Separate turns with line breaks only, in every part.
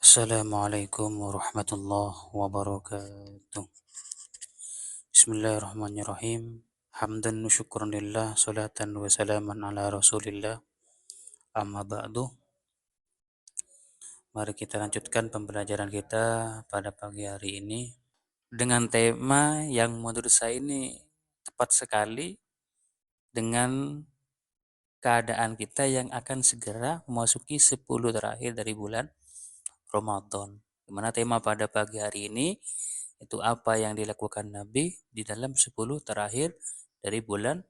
Assalamualaikum warahmatullahi wabarakatuh. Bismillahirrahmanirrahim. Hamdan wa syukran lillah, salatan wa salaman ala rasulillah. Amma ba'du. Mari kita lanjutkan pembelajaran kita pada pagi hari ini dengan tema yang menurut saya ini tepat sekali dengan keadaan kita yang akan segera memasuki 10 terakhir dari bulan Ramadan. Di mana tema pada pagi hari ini itu apa yang dilakukan Nabi di dalam 10 terakhir dari bulan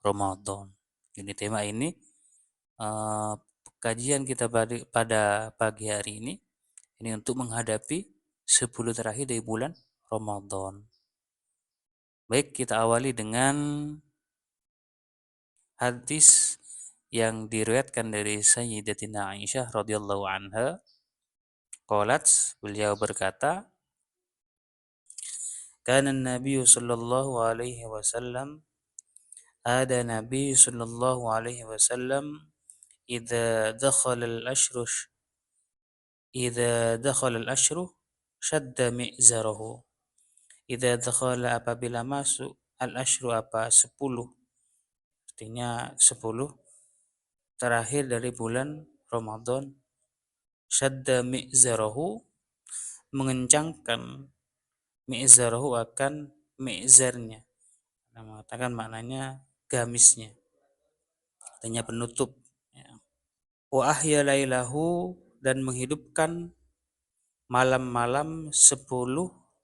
Ramadan. Jadi tema ini kajian kita pada pagi hari ini untuk menghadapi 10 terakhir dari bulan Ramadan. Baik, kita awali dengan hadis yang diriwayatkan dari Sayyidatina Aisyah radhiyallahu anha. Qalat, beliau berkata, kana Nabi sallallahu alaihi wasallam ada Nabi sallallahu alaihi wasallam idza dakhala al-ashru shadda mi'zarahu. Idza dakhala apabila masuk al-ashru 10, artinya 10 terakhir dari bulan Ramadan, shadda mi'zarahu, mengencangkan mi'zarahu akan mi'zarnya. Mengatakan maknanya gamisnya, artinya penutup. Wa ahya lailahu, dan menghidupkan malam-malam 10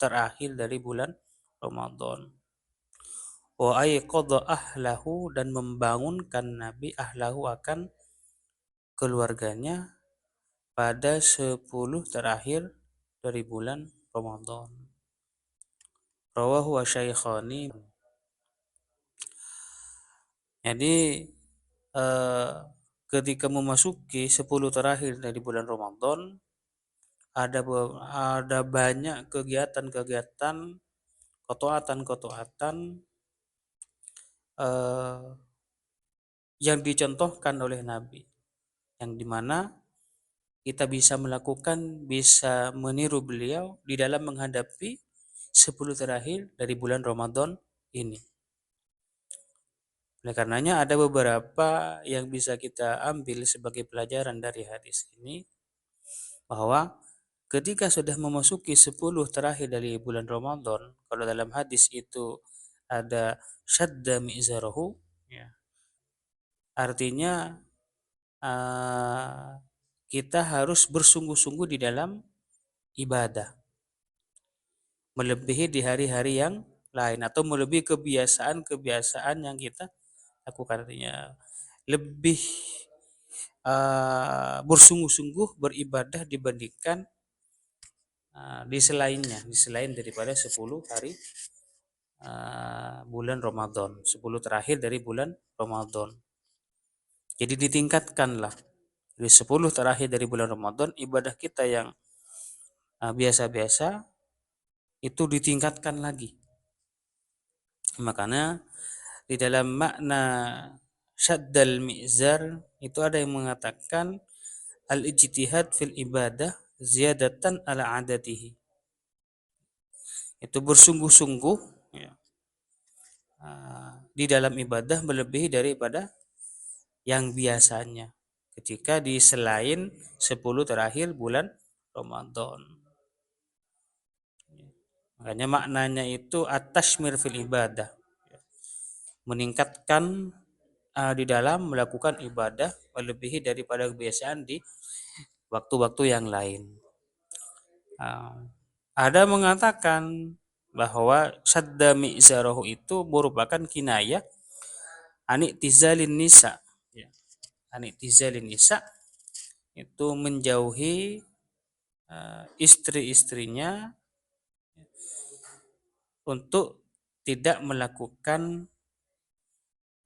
terakhir dari bulan Ramadan. Wa ayqadha ahlahu, dan membangunkan Nabi ahlahu akan keluarganya pada 10 terakhir dari bulan Ramadan. Rawahu asy-Syaikhani. Jadi ketika memasuki 10 terakhir dari bulan Ramadan, ada banyak kegiatan-kegiatan, ketaatan-ketaatan yang dicontohkan oleh Nabi, yang dimana kita bisa meniru beliau di dalam menghadapi 10 terakhir dari bulan Ramadan ini. Oleh karenanya ada beberapa yang bisa kita ambil sebagai pelajaran dari hadis ini, bahwa ketika sudah memasuki 10 terakhir dari bulan Ramadan, kalau dalam hadis itu ada syadda mi'zarahu, ya, artinya kita harus bersungguh-sungguh di dalam ibadah, melebihi di hari-hari yang lain, atau melebihi kebiasaan-kebiasaan yang kita lakukan. Artinya lebih bersungguh-sungguh beribadah dibandingkan di selain daripada 10 hari bulan Ramadan, 10 terakhir dari bulan Ramadan. Jadi ditingkatkanlah di 10 terakhir dari bulan Ramadan, ibadah kita yang biasa-biasa itu ditingkatkan lagi. Makanya di dalam makna syaddal mi'zar itu ada yang mengatakan al-ijtihad fil ibadah ziyadatan ala adatihi. Itu bersungguh-sungguh, ya, di dalam ibadah melebihi daripada yang biasanya ketika di selain 10 terakhir bulan Ramadan. Makanya maknanya itu at-tashmir fil ibadah, meningkatkan di dalam melakukan ibadah melebihi daripada kebiasaan di waktu-waktu yang lain. Ada mengatakan bahwa sadda mi'zarahu itu merupakan kinayah aniktizalin nisa. Aniktizalin nisa itu menjauhi istri-istrinya untuk tidak melakukan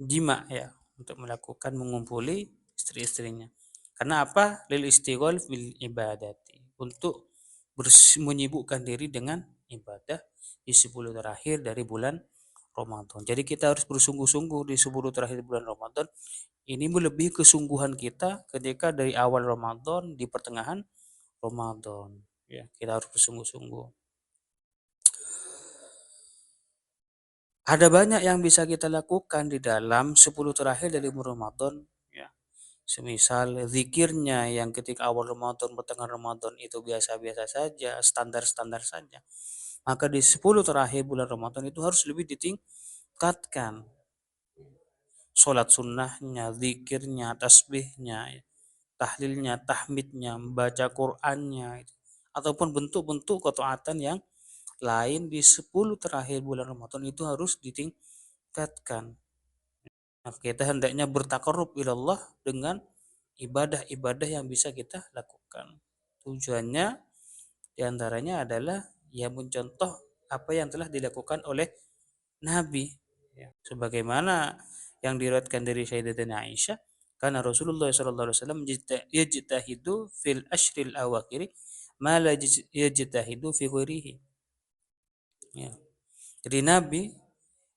jima, ya, untuk melakukan mengumpuli istri-istrinya. Karena apa? Lil istighol bil ibadati, untuk menyibukkan diri dengan ibadah di 10 terakhir dari bulan Ramadan. Jadi kita harus bersungguh-sungguh di 10 terakhir bulan Ramadan. Ini melebihi kesungguhan kita ketika dari awal Ramadan, di pertengahan Ramadan. Ya, kita harus bersungguh-sungguh. Ada banyak yang bisa kita lakukan di dalam 10 terakhir dari bulan Ramadan. Ya. Semisal zikirnya yang ketika awal Ramadan, pertengahan Ramadan itu biasa-biasa saja, standar-standar saja. Maka di 10 terakhir bulan Ramadan itu harus lebih ditingkatkan. Sholat sunnahnya, zikirnya, tasbihnya, tahlilnya, tahmidnya, membaca Qur'annya, ataupun bentuk-bentuk ketaatan yang lain di 10 terakhir bulan Ramadan itu harus ditingkatkan. Nah, kita hendaknya bertakarrub ilallah dengan ibadah-ibadah yang bisa kita lakukan. Tujuannya diantaranya adalah ya mencontoh apa yang telah dilakukan oleh Nabi. Ya. Sebagaimana yang diriwayatkan dari Sayyidatina Aisyah, karena Rasulullah SAW yajtahidu fil ashril awakhir ma la yajtahidu fi ghairihi. Ya. Jadi Nabi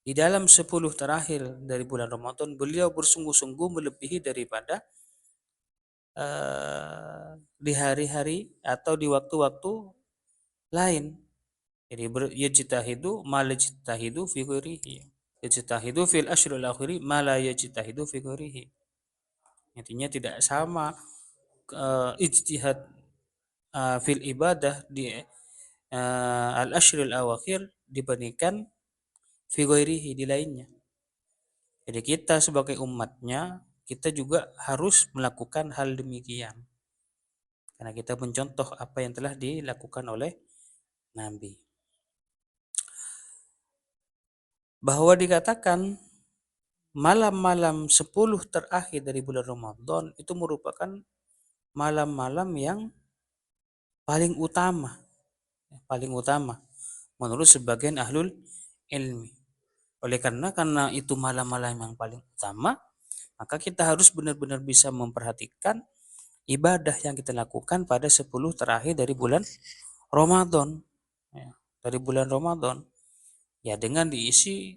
di dalam 10 terakhir dari bulan Ramadan beliau bersungguh-sungguh melebihi daripada di hari-hari atau di waktu-waktu lain. Jadi yajtahidu ma la yajtahidu fi ghairihi. Yajtahidu fil ashril akhiri ma la yajtahidu fi ghairihi. Intinya tidak sama ijtihad fil ibadah di al ashril awakhir dibandingkan fi ghairihi di lainnya. Jadi kita sebagai umatnya kita juga harus melakukan hal demikian. Karena kita mencontoh apa yang telah dilakukan oleh Nabi. Bahwa dikatakan malam-malam 10 terakhir dari bulan Ramadan itu merupakan malam-malam yang paling utama. Paling utama menurut sebagian ahlul ilmi. Oleh karena itu malam-malam yang paling utama, maka kita harus benar-benar bisa memperhatikan ibadah yang kita lakukan pada 10 terakhir dari bulan Ramadan. Ya, dari bulan Ramadan. Ya dengan diisi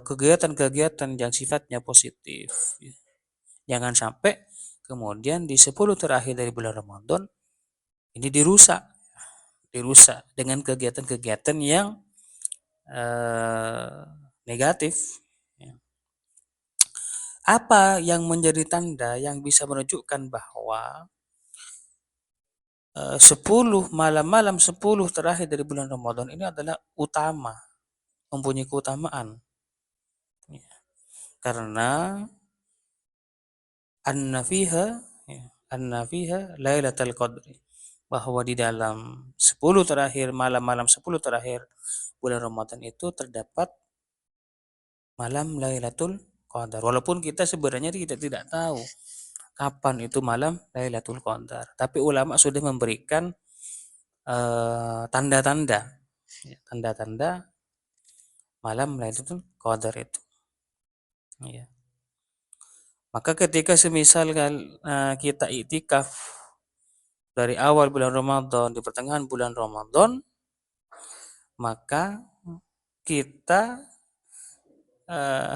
kegiatan-kegiatan yang sifatnya positif. Jangan sampai kemudian di 10 terakhir dari bulan Ramadan ini dirusak dengan kegiatan-kegiatan yang negatif. Apa yang menjadi tanda yang bisa menunjukkan bahwa 10 malam-malam 10 terakhir dari bulan Ramadan ini adalah utama, mempunyai keutamaan. Karena anna fiha lailatul qadri, bahwa di dalam 10 terakhir malam-malam 10 terakhir bulan Ramadan itu terdapat malam Lailatul Qadar. Walaupun kita sebenarnya tidak tahu kapan itu malam Lailatul Qadar, tapi ulama sudah memberikan tanda-tanda tanda-tanda malam Lailatul Qadar itu. Ya. Maka ketika semisal kita iktikaf dari awal bulan Ramadan di pertengahan bulan Ramadan, maka kita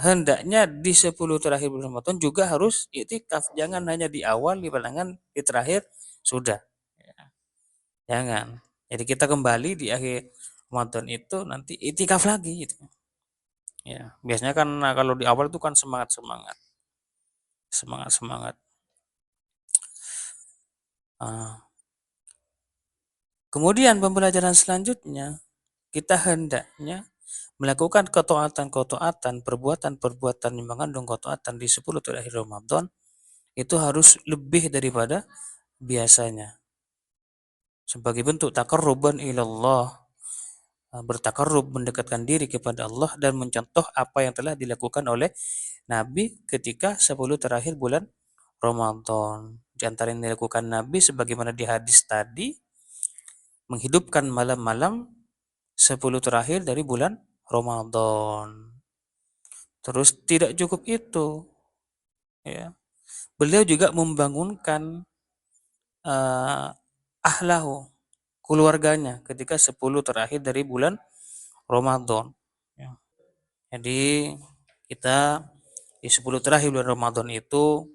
hendaknya di 10 terakhir bulan Ramadan juga harus iktikaf. Jangan hanya di awal, di pertengahan, di terakhir sudah. Ya. Jangan. Jadi kita kembali di akhir Ramadan itu nanti iktikaf lagi gitu. Ya, biasanya kan kalau di awal itu kan semangat-semangat. Semangat-semangat. Kemudian pembelajaran selanjutnya kita hendaknya melakukan ketaatan-ketaatan, perbuatan-perbuatan yang mengandung ketaatan di 10 terakhir Ramadan itu harus lebih daripada biasanya. Sebagai bentuk takarruban ilallah, bertakarrub mendekatkan diri kepada Allah dan mencontoh apa yang telah dilakukan oleh Nabi ketika 10 terakhir bulan Ramadan. Di antara yang dilakukan Nabi sebagaimana di hadis tadi, menghidupkan malam-malam 10 terakhir dari bulan Ramadan. Terus tidak cukup itu, ya. Beliau juga membangunkan ahlahu, keluarganya ketika 10 terakhir dari bulan Ramadan. Ya. Jadi kita di 10 terakhir bulan Ramadan itu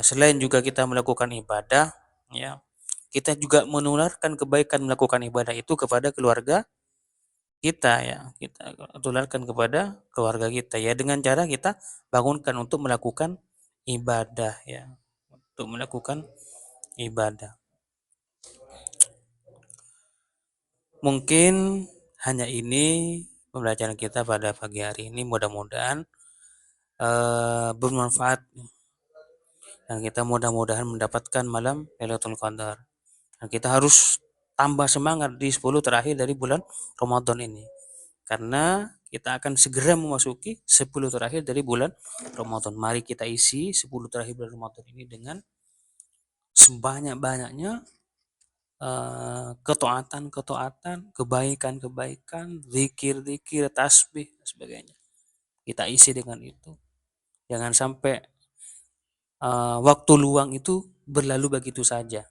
selain juga kita melakukan ibadah, ya. Kita juga menularkan kebaikan melakukan ibadah itu kepada keluarga kita ya. Kita tularkan kepada keluarga kita ya dengan cara kita bangunkan untuk melakukan ibadah ya. Untuk melakukan ibadah. Mungkin hanya ini pembelajaran kita pada pagi hari ini. Mudah-mudahan bermanfaat dan kita mudah-mudahan mendapatkan malam Lailatul Qadar. Dan kita harus tambah semangat di 10 terakhir dari bulan Ramadan ini. Karena kita akan segera memasuki 10 terakhir dari bulan Ramadan. Mari kita isi 10 terakhir bulan Ramadan ini dengan sebanyak-banyaknya ketaatan-ketaatan, kebaikan-kebaikan, zikir-zikir, tasbih dan sebagainya. Kita isi dengan itu. Jangan sampai waktu luang itu berlalu begitu saja.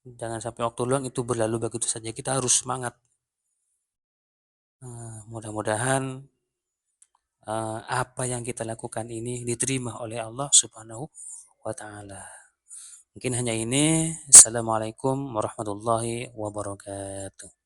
Jangan sampai waktu luang itu berlalu begitu saja. Kita harus semangat. Mudah-mudahan apa yang kita lakukan ini diterima oleh Allah Subhanahu wa taala. Mungkin hanya ini. Assalamualaikum warahmatullahi wabarakatuh.